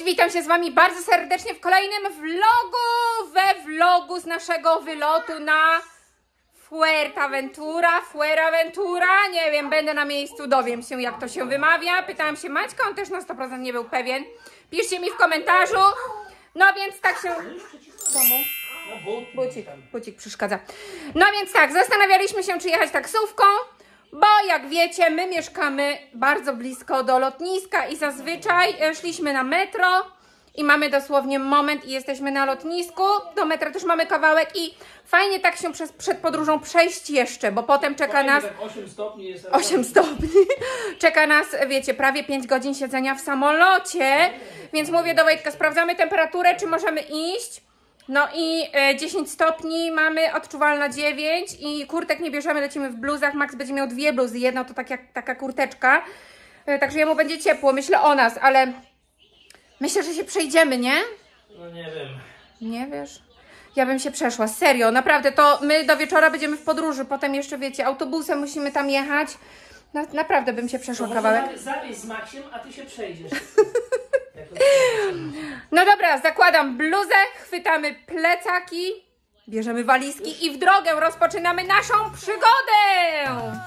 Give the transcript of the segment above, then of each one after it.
witam się z Wami bardzo serdecznie w kolejnym vlogu z naszego wylotu na Fuerteventura, nie wiem, będę na miejscu, dowiem się jak to się wymawia. Pytałam się Maćka, on też na 100% nie był pewien. Piszcie mi w komentarzu. No więc tak się... Bucik przeszkadza. No więc tak, zastanawialiśmy się, czy jechać taksówką, bo jak wiecie, my mieszkamy bardzo blisko do lotniska i zazwyczaj szliśmy na metro i mamy dosłownie moment i jesteśmy na lotnisku. Do metra też mamy kawałek i fajnie tak się przed podróżą przejść jeszcze, bo potem czeka nas... 8 stopni jest... 8 stopni. Czeka nas, wiecie, prawie 5 godzin siedzenia w samolocie, więc mówię do Wojtka, sprawdzamy temperaturę, czy możemy iść. No i 10 stopni mamy, odczuwalna 9 i kurtek nie bierzemy, lecimy w bluzach. Max będzie miał 2 bluzy, jedna to taka kurteczka, także jemu będzie ciepło, myślę o nas, ale myślę, że się przejdziemy, nie? No nie wiem. Nie wiesz? Ja bym się przeszła, serio, naprawdę, to my do wieczora będziemy w podróży, potem jeszcze wiecie, autobusem musimy tam jechać, naprawdę bym się przeszła kawałek. Zawieź z Maxiem, a ty się przejdziesz. No dobra, zakładam bluzę, chwytamy plecaki, bierzemy walizki i w drogę rozpoczynamy naszą przygodę!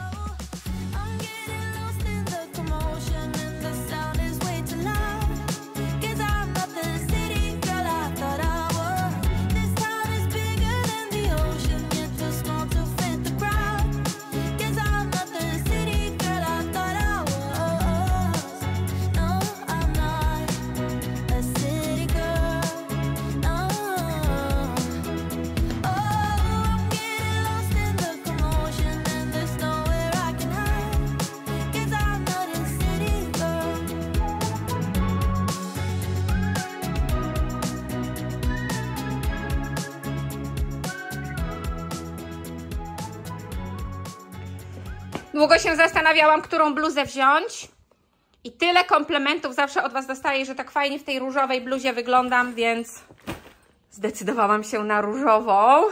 Długo się zastanawiałam, którą bluzę wziąć i tyle komplementów zawsze od Was dostaję, że tak fajnie w tej różowej bluzie wyglądam, więc zdecydowałam się na różową.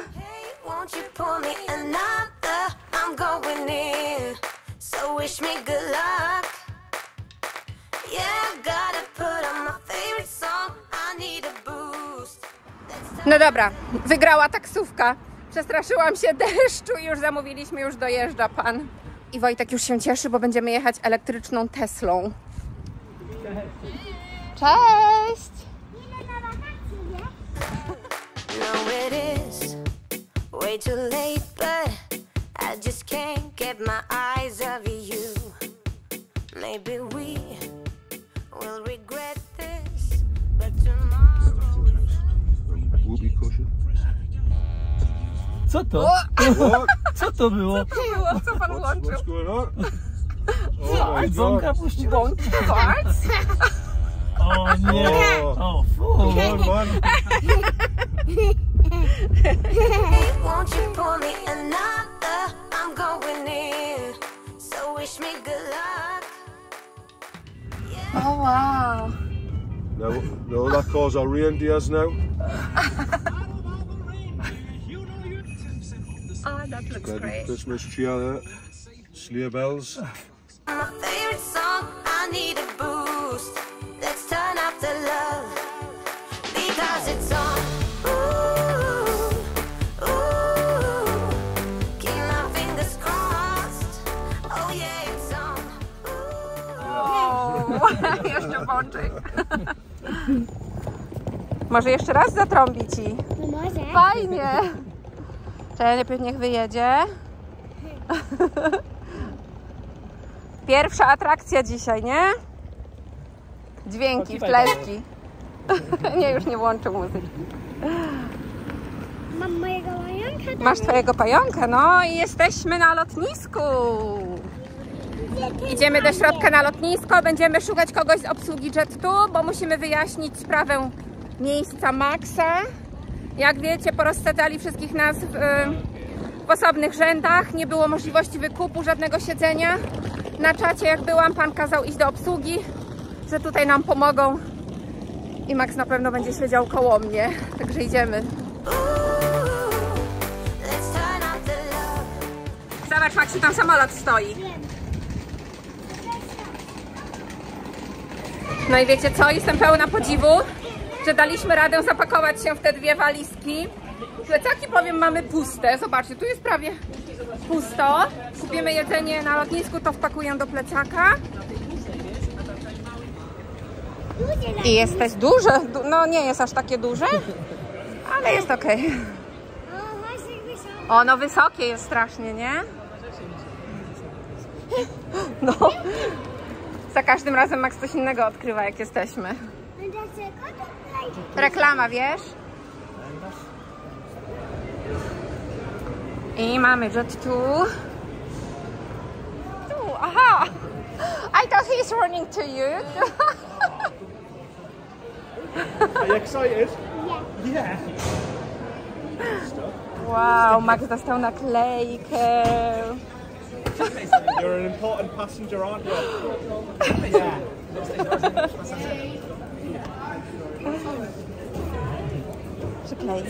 No dobra, wygrała taksówka. Przestraszyłam się deszczu i już zamówiliśmy, już dojeżdża pan. I Wojtek już się cieszy, bo będziemy jechać elektryczną Teslą. Cześć! Co to? Co to było? Co pan włączył? Co? Dzwonka puścił? What? O nie! O fu! Oh wow! No, that cars are reindeers now. Oh, that looks great. Christmas cheer, sleigh bells. My favorite song, I need a boost. Let's turn up the love because it's on. Ooh, ooh, keep my fingers crossed. Oh yeah, it's on. O, jeszcze bączek. Może jeszcze raz zatrąbi ci? No może. Fajnie. Czekaj, najpierw niech wyjedzie. Pierwsza atrakcja dzisiaj, nie? Dźwięki, wkleszki. Nie, już nie włączę muzyki. Mam mojego pająka. Masz twojego pająka, no i jesteśmy na lotnisku. Idziemy do środka na lotnisko, będziemy szukać kogoś z obsługi jetu, bo musimy wyjaśnić sprawę miejsca Maxa. Jak wiecie, porozsadzali wszystkich nas w osobnych rzędach. Nie było możliwości wykupu żadnego siedzenia. Na czacie jak byłam, pan kazał iść do obsługi, że tutaj nam pomogą. I Max na pewno będzie siedział koło mnie. Także idziemy. Zobacz, Maxi, tam samolot stoi. No i wiecie co? Jestem pełna podziwu, że daliśmy radę zapakować się w te dwie walizki. Plecaki, powiem, mamy puste. Zobaczcie, tu jest prawie pusto. Kupimy jedzenie na lotnisku, to wpakuję do plecaka. I jest też duże. No nie jest aż takie duże, ale jest ok. O, no wysokie jest strasznie, nie? No. Za każdym razem Max coś innego odkrywa, jak jesteśmy. Reklama, wiesz? I mamy jet tu. Aha! I thought he's running to you. Are you excited? Yeah. Wow, Max dostał naklejkę. You're an important passenger, aren't you? Yeah. Przyklej.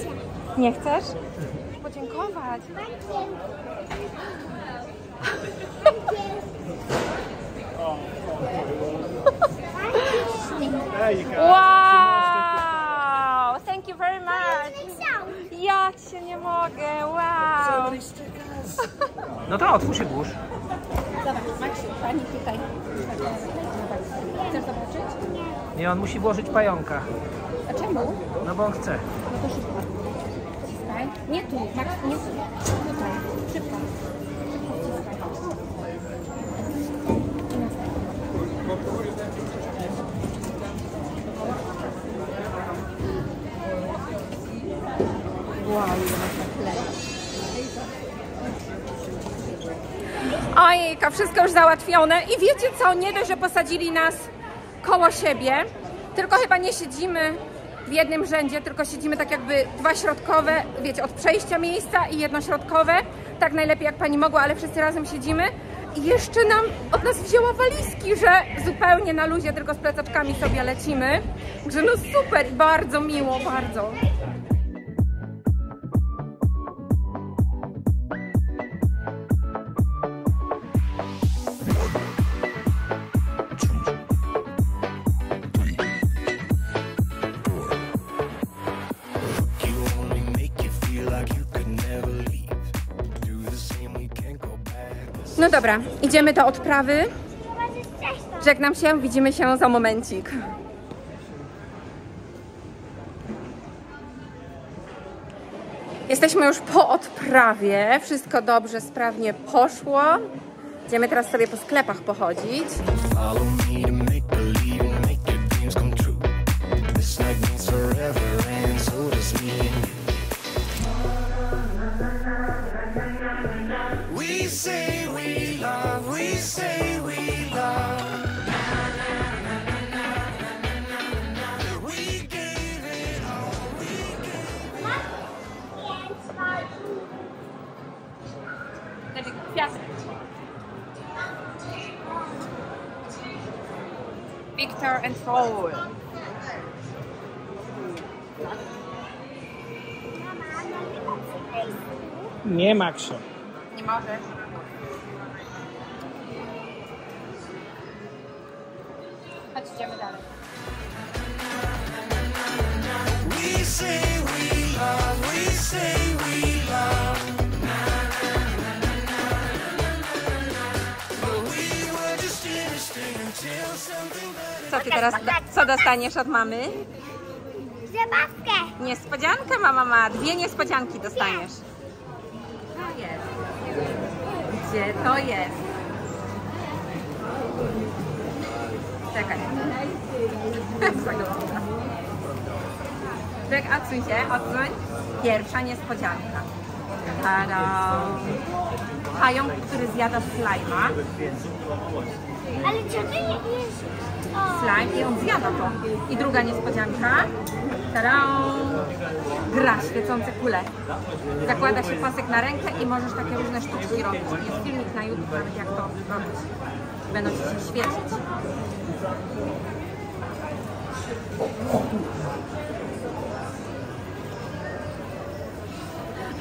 Nie chcesz? Podziękować. There you go. Wow! Thank you very much. Ja cię nie mogę, wow! No to otwórz się burz. Zobacz, Maksiu, pani tutaj. Chcesz zobaczyć? Nie, on musi włożyć pająka. A czemu? No bo on chce. No to szybko. Wciskaj. Nie tu, Max, nie tu. Tutaj. Szybko. Szybko wciskaj. Wow, ojejka, wszystko już załatwione i wiecie co, nie dość, że posadzili nas koło siebie, tylko chyba nie siedzimy w jednym rzędzie, tylko siedzimy tak jakby dwa środkowe, wiecie, od przejścia miejsca i jedno środkowe, tak najlepiej jak pani mogła, ale wszyscy razem siedzimy i jeszcze nam od nas wzięła walizki, że zupełnie na luzie, tylko z plecaczkami sobie lecimy, że no super i bardzo miło, bardzo. No dobra, idziemy do odprawy. Żegnam się, widzimy się za momencik. Jesteśmy już po odprawie, wszystko dobrze, sprawnie poszło. Idziemy teraz sobie po sklepach pochodzić. Victor and Paul. Nie, Maksiu. Nie możesz. Chodź, idziemy dalej. We say we love, we say we love. Co ty teraz, co dostaniesz od mamy? Zabawkę. Niespodziankę mama ma, dwie niespodzianki dostaniesz. To jest. Gdzie to jest? Czekaj. Czekaj, odsuń się, odsuń. Pierwsza niespodzianka. Tada! Pająk, który zjada slajma. Ale co to jest? Slime i on zjada to. I druga niespodzianka. Tada! Gra świecące kule. Zakłada się pasek na rękę i możesz takie różne sztuczki robić. Jest filmik na YouTube nawet jak to robić. Będą ci się świecić.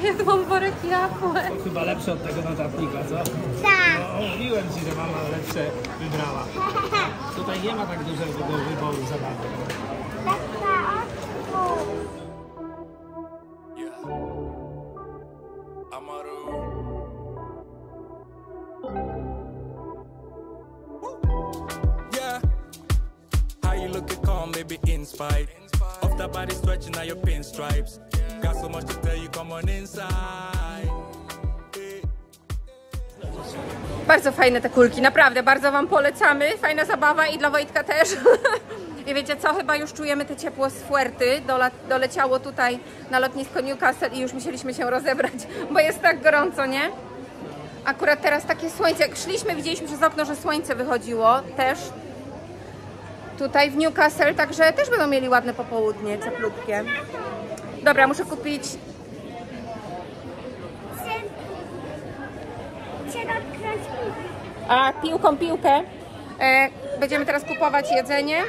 Jadłam worek jabłek. Chyba lepsze od tego notatnika, co? Tak. No, mówiłem ci, że mama lepsze wybrała. Tutaj nie ma tak dużego wyboru zabawy. Yeah. How you looking calm, baby, in spite of the body stretching out your pinstripes. Got so much to tell you, come on inside. Bardzo fajne te kulki, naprawdę, bardzo Wam polecamy. Fajna zabawa i dla Wojtka też. I wiecie co, chyba już czujemy te ciepło z Fuerty. Doleciało tutaj na lotnisko Newcastle i już musieliśmy się rozebrać, bo jest tak gorąco, nie? Akurat teraz takie słońce, jak szliśmy, widzieliśmy przez okno, że słońce wychodziło też tutaj w Newcastle, także też będą mieli ładne popołudnie, cieplutkie. Dobra, muszę kupić... A, piłkę. Będziemy teraz kupować jedzenie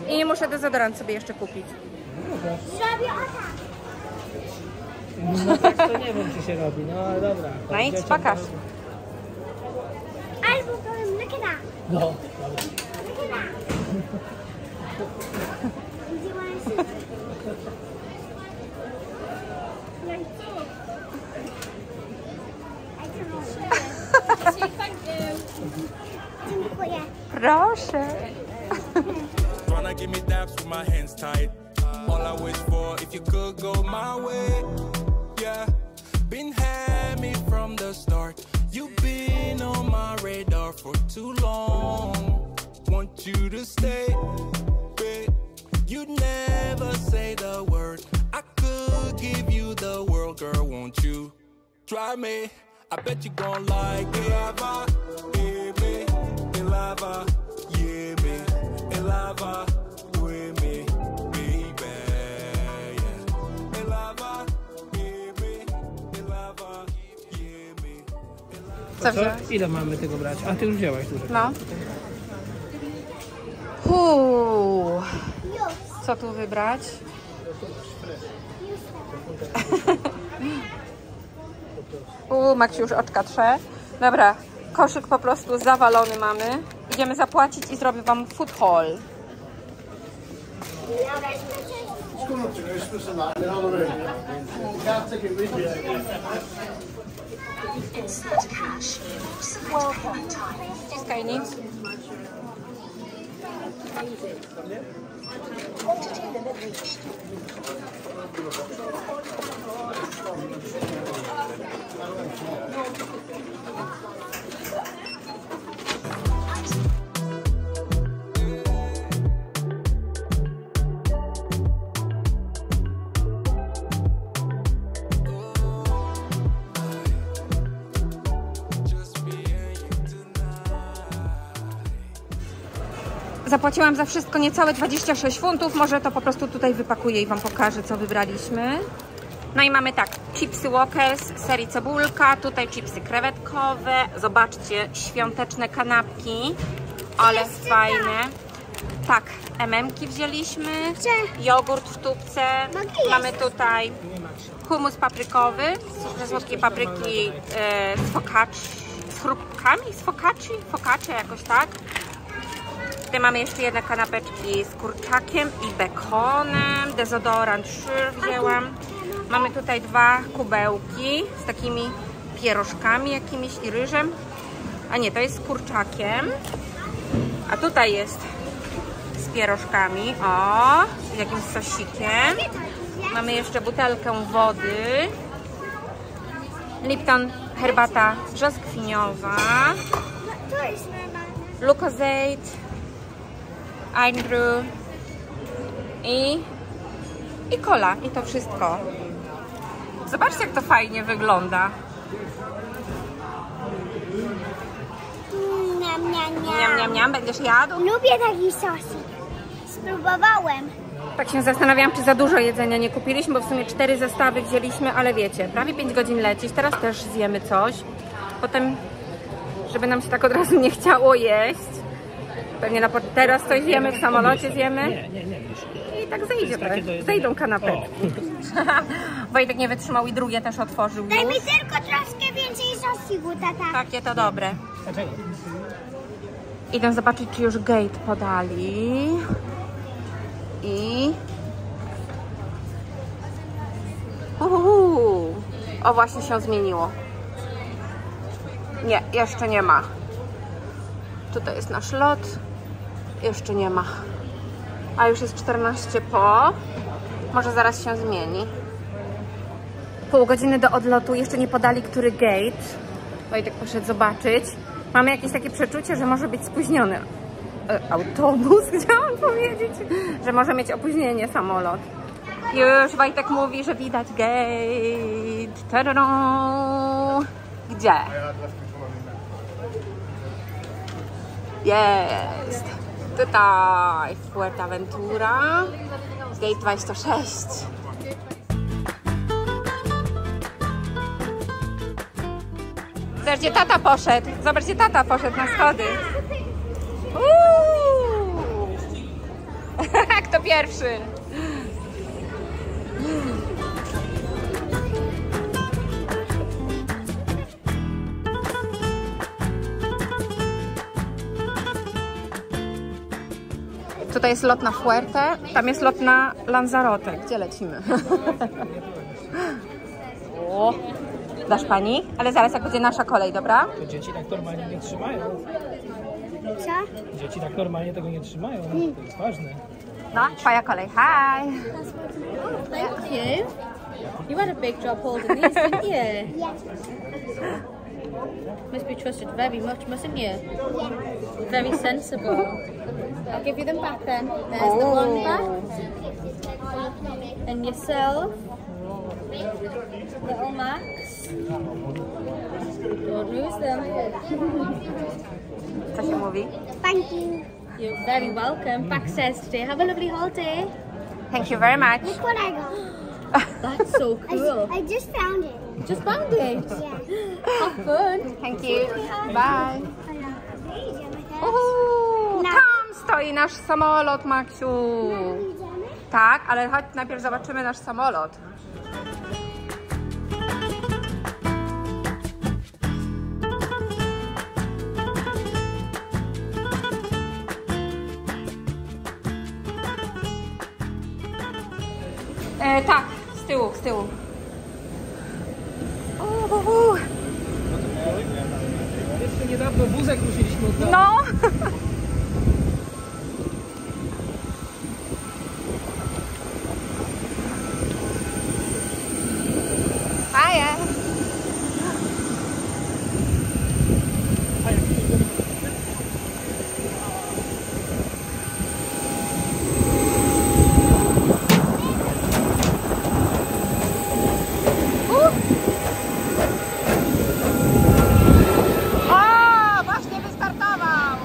i muszę dezodorant sobie jeszcze kupić. Zrobię o tak. No tak to nie wiem, czy się robi, no ale dobra. No idź, pokaż. Albo powiem, look at that. No, dobra. Look at that. Do you want to see? Like this. I don't know. Dziękuję. Proszę. Tryna give me daps with my hands tied. All I wish for, if you could go my way. Yeah, been had me from the start. You've been on my radar for too long. Want you to stay, babe. You'd never say the word. I could give you the world, girl. Won't you try me? I bet you gon' like it. Lava, yeah, me. Lava, yeah, me. Lava, with me, baby. Yeah. Lava, yeah, me. Lava, yeah, me. Co Co? wziąłeś? Ile mamy tego brać? A ty już wzięłaś dużo. No. Co tu wybrać? Maksiu już oczka trze. Dobra, koszyk po prostu zawalony mamy. Idziemy zapłacić i zrobię Wam food haul. Ściskaj nic. Zapłaciłam za wszystko niecałe 26 funtów. Może to po prostu tutaj wypakuję i Wam pokażę, co wybraliśmy. No i mamy tak, chipsy Walkers z serii cebulka, tutaj chipsy krewetkowe. Zobaczcie, świąteczne kanapki, ale fajne. Tak, MM-ki wzięliśmy, jogurt w tubce. Mamy tutaj hummus paprykowy, słodkie papryki z chrupkami, z focaccia jakoś tak. Tutaj mamy jeszcze jedne kanapeczki z kurczakiem i bekonem, dezodorant Sure wzięłam. Mamy tutaj 2 kubełki z takimi pierożkami jakimiś i ryżem. A nie, to jest z kurczakiem. A tutaj jest z pierożkami, o, z jakimś sosikiem. Mamy jeszcze butelkę wody. Lipton herbata brzoskwiniowa. To jest normalne. Lucozade, Iron Brew i cola. I to wszystko. Zobaczcie, jak to fajnie wygląda. Niam, niam, Niam, niam, niam. Będziesz jadł? Lubię taki sosik. Spróbowałem. Tak się zastanawiałam, czy za dużo jedzenia nie kupiliśmy, bo w sumie 4 zestawy wzięliśmy, ale wiecie, prawie 5 godzin lecieć. Teraz też zjemy coś. Potem, żeby nam się tak od razu nie chciało jeść. Pewnie teraz coś zjemy w samolocie, zjemy. Nie wiesz. I tak zejdzie, takie do jedzenia. zejdą kanapeczki. Wojtek nie wytrzymał i drugie też otworzył Daj mi już. tylko troszkę więcej sosiku, tata. Takie to dobre. Dlaczego? Idę zobaczyć, czy już gate podali. I... O, właśnie się zmieniło. Nie, jeszcze nie ma. Tutaj jest nasz lot. Jeszcze nie ma. A już jest 14 po. Może zaraz się zmieni. Pół godziny do odlotu. Jeszcze nie podali, który gate. Wojtek poszedł zobaczyć. Mamy jakieś takie przeczucie, że może być spóźniony autobus, chciałam powiedzieć. Że może mieć opóźnienie samolot. Już Wojtek mówi, że widać gate. Ta-da-da. Gdzie? Jest. Tutaj Fuerteventura. Gate 26. Zobaczcie, tata poszedł. Zobaczcie, tata poszedł na schody. Kto pierwszy? Tutaj jest lot na Fuerte, tam jest lot na Lanzarote. Gdzie lecimy? O, dasz pani? Ale zaraz jak będzie nasza kolej, dobra? To dzieci tak normalnie nie trzymają. Co? Dzieci tak normalnie tego nie trzymają. To jest ważne. No, twoja kolej. Hi! Thank you. You had a big job holding these, didn't you? Yes. Must be trusted very much, mustn't you? Very sensible. I'll give you them back then. There's the one back. And yourself. Little Max. Don't lose them. Co się mówi? Thank you. You're very welcome. Back says today, have a lovely holiday. Thank you very much. Look what I got. That's so cool. I just found it. Just found it. Yeah. Have fun. Thank you. Bye. Na- Tam stoi nasz samolot, Maksiu. Idziemy? Tak, ale chodź najpierw zobaczymy nasz samolot. Tak, z tyłu, z tyłu. Jeszcze niedawno wózek ruszyliśmy od No! Faję! O! Właśnie wystartował!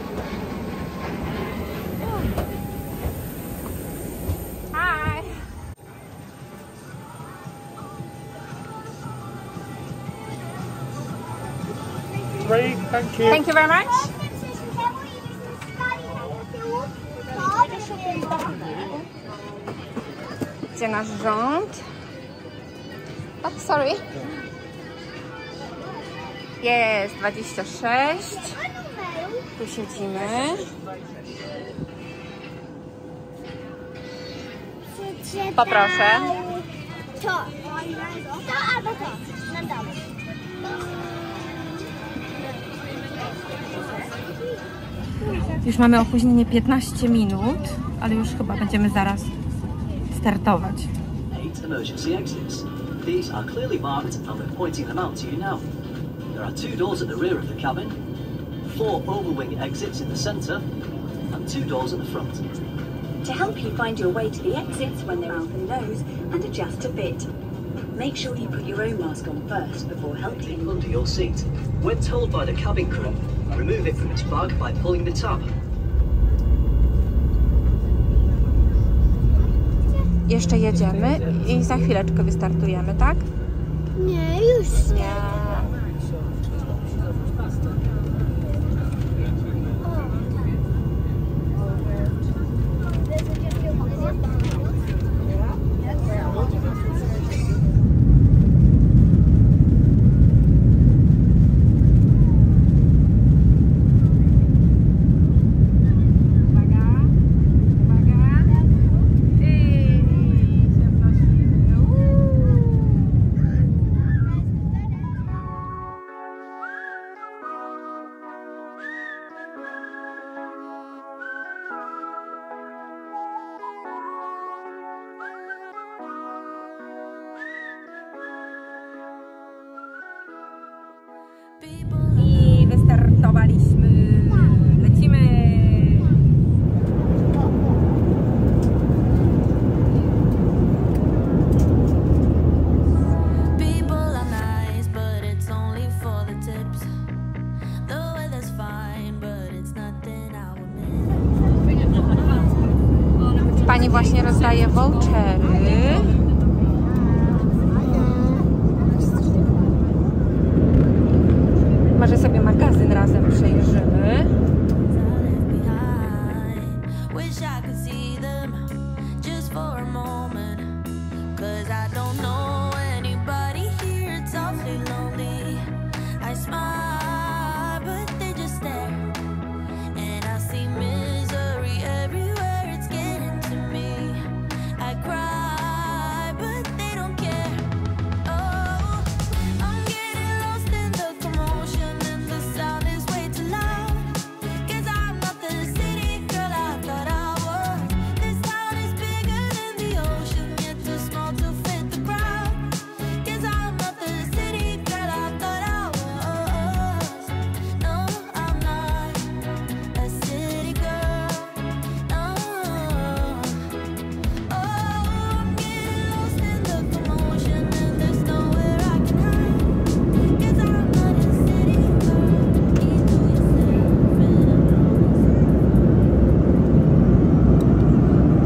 Hi! Great, thank you. Thank you very much. Gdzie nasz rząd? Oh, sorry. Jest 26. Tu siedzimy. Poproszę. To. To albo to. No dobra. Już mamy opóźnienie 15 minut, ale już chyba będziemy zaraz startować. 8 emergency exits. These are clearly marked and we're pointing them out to you now. There are 2 doors at the rear of the cabin, 4 overwing exits in the centre, and 2 doors at the front. To help you find your way to the exits when they're out the nose and adjust to fit. Make sure you put your own mask on first before helping. Under your seat. When told by the cabin crew, remove it from its bag by pulling the tab. Jeszcze jedziemy i za chwileczkę wystartujemy, tak? Nie, już Nie. rozdaje vouchery. Może sobie magazyn razem przejrzymy.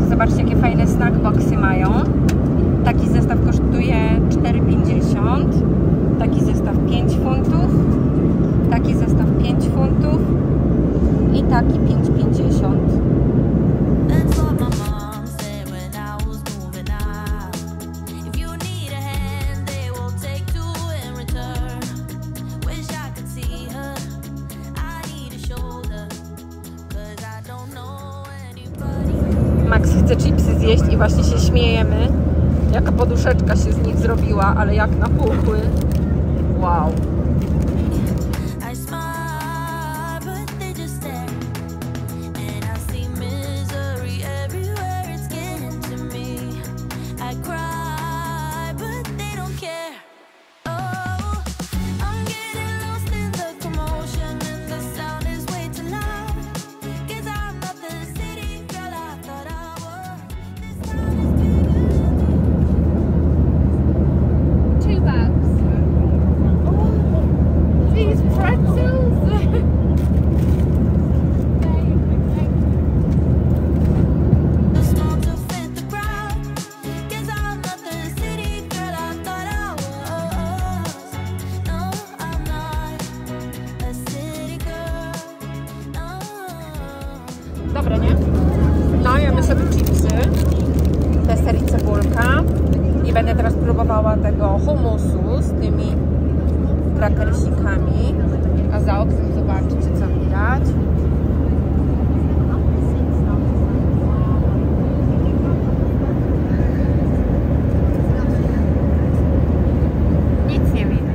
Zobaczcie, jakie fajne snackboxy mają. Taki zestaw kosztuje 4,50. Taki zestaw 5 funtów. Taki zestaw 5 funtów. I taki 5,50. Max chce chipsy zjeść i właśnie się śmiejemy, jaka poduszeczka się z nich zrobiła, ale jak napuchły. Wow. Dobre, nie? No, jemy sobie chipsy. Deser i cebulka. I będę teraz próbowała tego humusu z tymi krakersikami. A za oknem zobaczcie, co widać. Nic nie widać.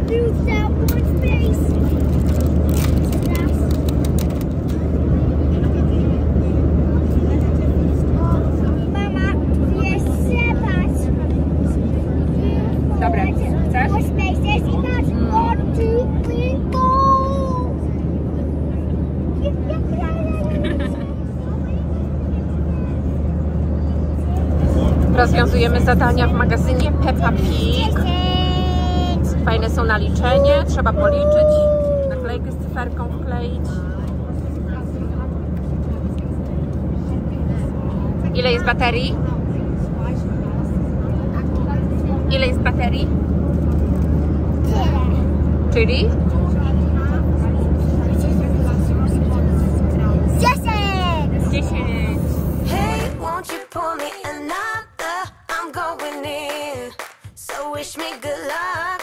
Dobre, chcesz? Rozwiązujemy zadania w magazynie Peppa Pig. Fajne są na liczenie, trzeba policzyć, naklejkę z cyferką wkleić. Ile jest baterii? Ile jest baterii? Czyli? 10! Hey, won't you pour me another? I'm going in, so wish me good luck.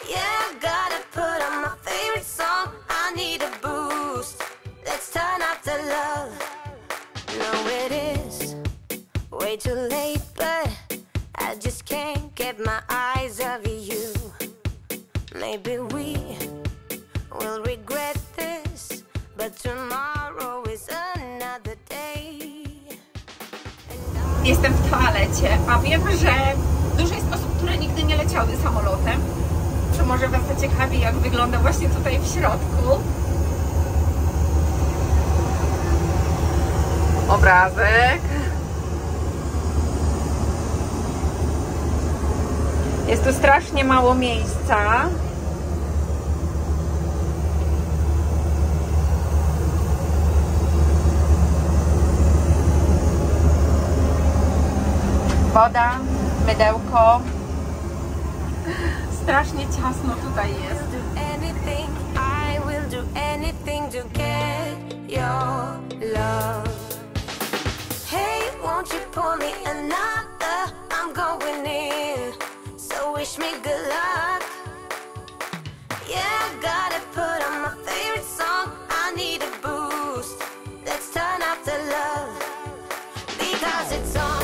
Yeah, I've gotta put on my favorite song. I need a boost. Let's turn up the love. No, it is way too late, but I just can't get my eyes off you. Maybe we will regret this, but tomorrow is another day. Jestem w toalecie, a wiem, że dużo jest osób, które nigdy nie leciały samolotem. To może Was zaciekawi, jak wygląda właśnie tutaj w środku. Obrazek. Jest tu strasznie mało miejsca. Woda, mydełko. Strasznie ciasno tutaj jest. Anything, I will do anything to get your love. Hey, won't you pour me another? I'm going in, so wish me good luck. Yeah, I gotta put on my favorite song. I need a boost. Let's turn up the love, because it's on.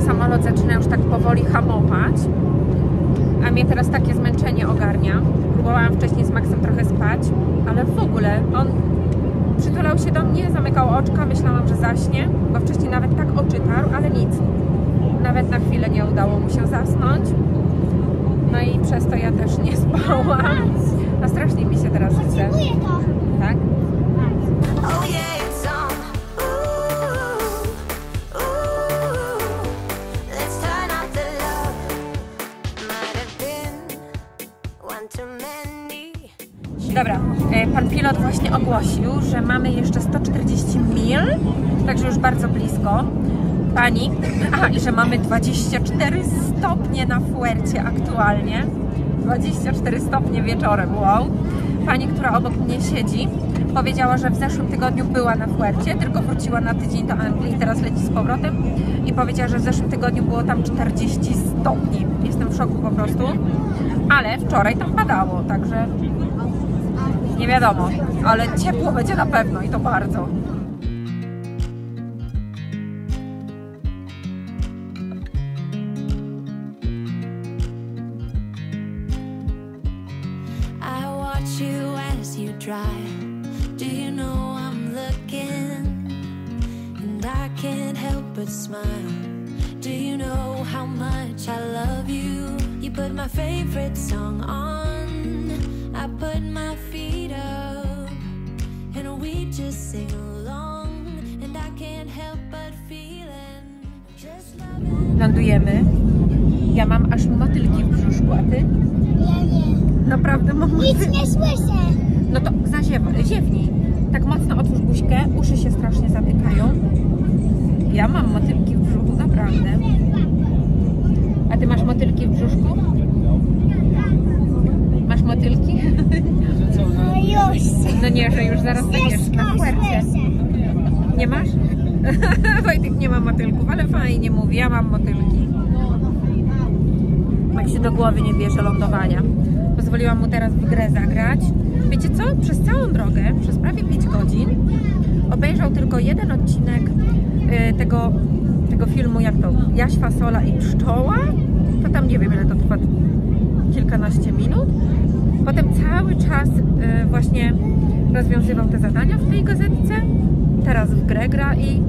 Samolot zaczyna już tak powoli hamować, a mnie teraz takie zmęczenie ogarnia. Próbowałam wcześniej z Maxem trochę spać, ale w ogóle on przytulał się do mnie, zamykał oczka, myślałam, że zaśnie, bo wcześniej nawet tak oczy tarł, ale nic. Nawet na chwilę nie udało mu się zasnąć. No i przez to ja też nie spałam. A strasznie mi się teraz chce. Tak? Oh yeah, it's on. Let's turn up the love. Might have been one too many. Dobra, pan pilot właśnie ogłosił, że mamy jeszcze 140 mil, także już bardzo blisko. Pani, i że mamy 24 stopnie na Fuercie aktualnie. 24 stopnie wieczorem, wow. Pani, która obok mnie siedzi, powiedziała, że w zeszłym tygodniu była na Fuercie, tylko wróciła na tydzień do Anglii, teraz leci z powrotem i powiedziała, że w zeszłym tygodniu było tam 40 stopni. Jestem w szoku po prostu, ale wczoraj tam padało, także nie wiadomo, ale ciepło będzie na pewno i to bardzo. Do you know I'm looking, and I can't help but smile. Do you know how much I love you? You put my favorite song on, I put my feet up, and we just sing along, and I can't help but feeling just loving. Lądujemy. Ja mam aż motylki w brzuszku, a ty? Ja nie. Naprawdę mam motylki. Nic nie słyszę. No to ziewnij. Tak mocno otwórz buźkę, uszy się strasznie zatykają. Ja mam motylki w brzuchu, naprawdę. A ty masz motylki w brzuszku? Masz motylki? No już. No nie, że już zaraz będziesz na Fuercie. Nie masz? Wojtek nie ma motylków, ale fajnie mówi, ja mam motylki. Jak się do głowy nie bierze lądowania. Pozwoliłam mu teraz w grę zagrać. Wiecie co? Przez całą drogę, przez prawie 5 godzin obejrzał tylko jeden odcinek tego filmu, jak to? Jaś, fasola i pszczoła. To tam nie wiem, ile to trwa, kilkanaście minut. Potem cały czas właśnie rozwiązywał te zadania w tej gazetce. Teraz w grę gra i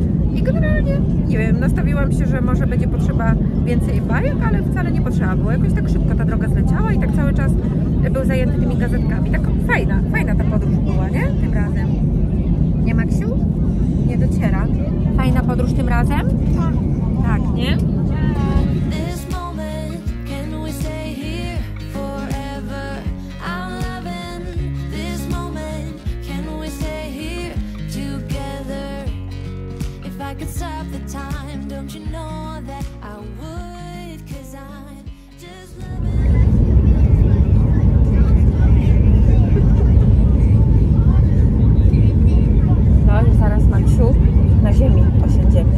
generalnie, nie wiem, nastawiłam się, że może będzie potrzeba więcej bajek, ale wcale nie potrzeba było. Jakoś tak szybko ta droga zleciała i tak cały czas był zajęty tymi gazetkami. Tak fajna ta podróż była, nie? Tym razem. Nie, Maksiu? Nie dociera. Fajna podróż tym razem? Tak. Tak, nie? No, zaraz, Maksiu, na ziemi osiądziemy.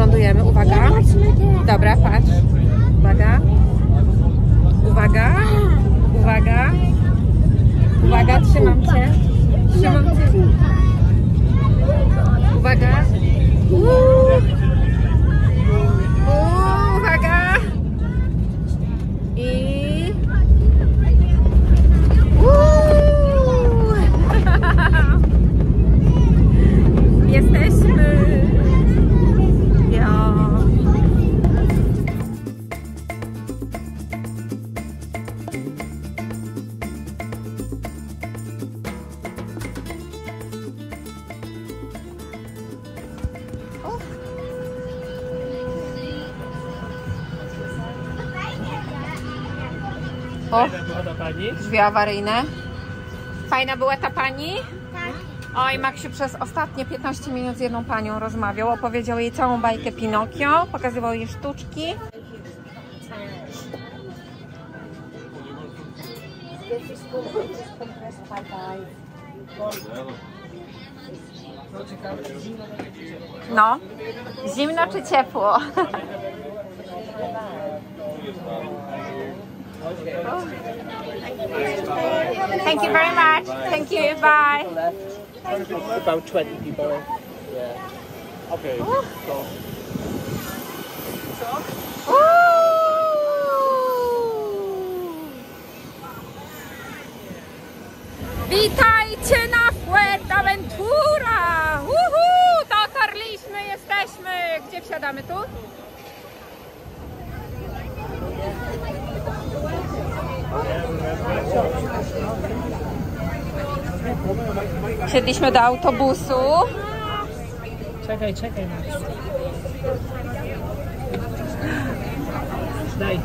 wylądujemy. Uwaga. Dobra, patrz. Uwaga. Uwaga. Uwaga. Uwaga, trzymam cię. Trzymam cię. Uwaga. Uwaga. I... Jesteśmy. Ja. O, była ta pani? drzwi awaryjne. Fajna była ta pani? Tak. Oj, Maksiu przez ostatnie 15 minut z jedną panią rozmawiał, opowiedział jej całą bajkę Pinokio, pokazywał jej sztuczki. No, zimno czy ciepło? Thank you very much. Thank you. Bye. About 20 people. Yeah. Okay. So. Witajcie na Fuerteventura! Dotarliśmy, jesteśmy! Gdzie wsiadamy tu? Wsiedliśmy do autobusu. Czekaj, czekaj. Daj.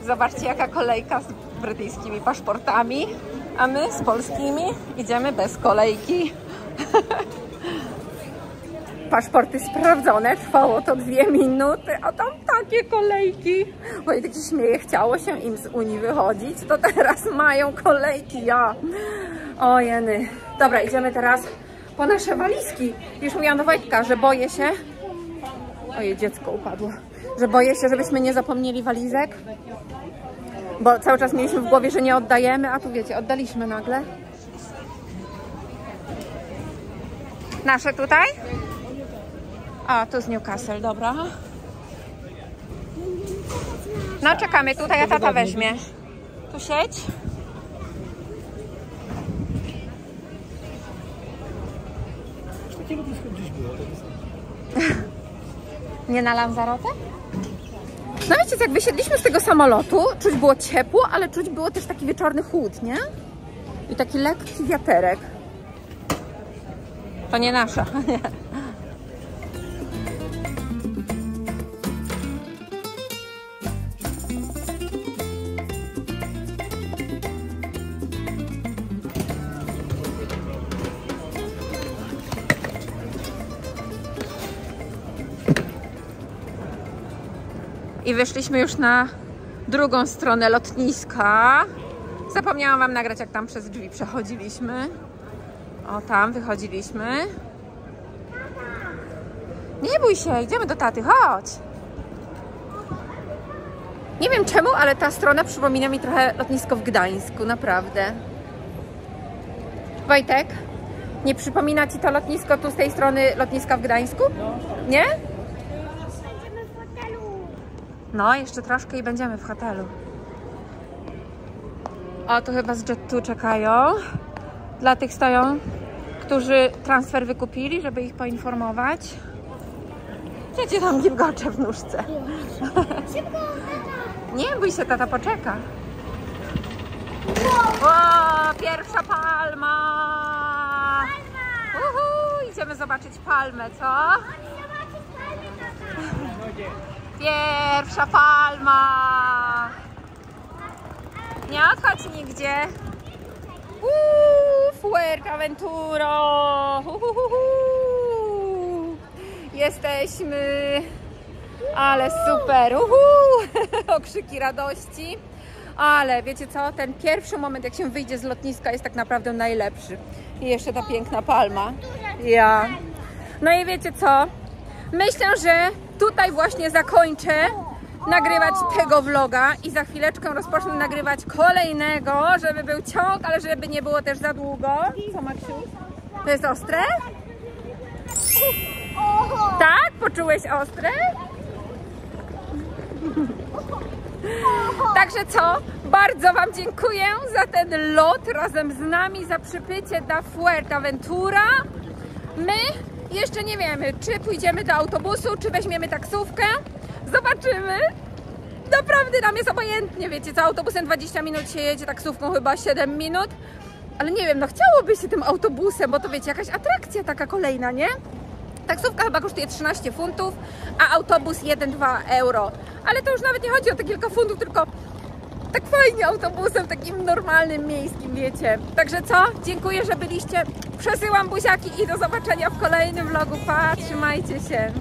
Zobaczcie, jaka kolejka z brytyjskimi paszportami, a my z polskimi idziemy bez kolejki. Paszporty sprawdzone, trwało to 2 minuty, a tam takie kolejki. Wojtek się śmieje, chciało się im z Unii wychodzić, to teraz mają kolejki, ja. O jeny. Dobra, idziemy teraz po nasze walizki. Już mówiłam do Wojtka, że boję się... Ojej, dziecko upadło. Że boję się, żebyśmy nie zapomnieli walizek. Bo cały czas mieliśmy w głowie, że nie oddajemy, a tu wiecie, oddaliśmy nagle. Nasze tutaj? O, tu z Newcastle, dobra. No czekamy tutaj, a tata weźmie. Tu siedź. Takiego blisko gdzieś było. Nie na Lanzarote? No wiecie, jak wysiedliśmy z tego samolotu, czuć było ciepło, ale czuć było też taki wieczorny chłód, nie? I taki lekki wiaterek. To nie nasza. I wyszliśmy już na drugą stronę lotniska. Zapomniałam wam nagrać, jak tam przez drzwi przechodziliśmy. O, tam wychodziliśmy. Nie bój się, idziemy do taty, chodź. Nie wiem czemu, ale ta strona przypomina mi trochę lotnisko w Gdańsku, naprawdę. Wojtek, nie przypomina ci to lotnisko tu z tej strony lotniska w Gdańsku? Nie? No, jeszcze troszkę i będziemy w hotelu. O, tu chyba z Jet2 czekają. Dla tych stoją, którzy transfer wykupili, żeby ich poinformować. Cię tam gilgocze w nóżce. Nie bój się, tata poczeka. O, pierwsza palma! Idziemy zobaczyć palmę, co? Pierwsza palma! Nie odchodź nigdzie. Fuerteventura! Jesteśmy! Ale super! Okrzyki radości. Ale wiecie co? Ten pierwszy moment, jak się wyjdzie z lotniska, jest tak naprawdę najlepszy. I jeszcze ta piękna palma. Ja. No i wiecie co? Myślę, że tutaj właśnie zakończę nagrywać tego vloga i za chwileczkę rozpocznę nagrywać kolejnego, żeby był ciąg, ale żeby nie było też za długo. Co, Maksiu? To jest ostre? Tak? Poczułeś ostre? Także co? Bardzo Wam dziękuję za ten lot razem z nami, za przybycie do Fuerteventura. My jeszcze nie wiemy, czy pójdziemy do autobusu, czy weźmiemy taksówkę. Zobaczymy. Naprawdę nam jest obojętnie, wiecie co, autobusem 20 minut się jedzie, taksówką chyba 7 minut. Ale nie wiem, no chciałoby się tym autobusem, bo to wiecie, jakaś atrakcja taka kolejna, nie? Taksówka chyba kosztuje 13 funtów, a autobus 1-2 euro. Ale to już nawet nie chodzi o te kilka funtów, tylko tak fajnie autobusem, takim normalnym, miejskim, wiecie. Także co? Dziękuję, że byliście. Przesyłam buziaki i do zobaczenia w kolejnym vlogu. Pa, trzymajcie się.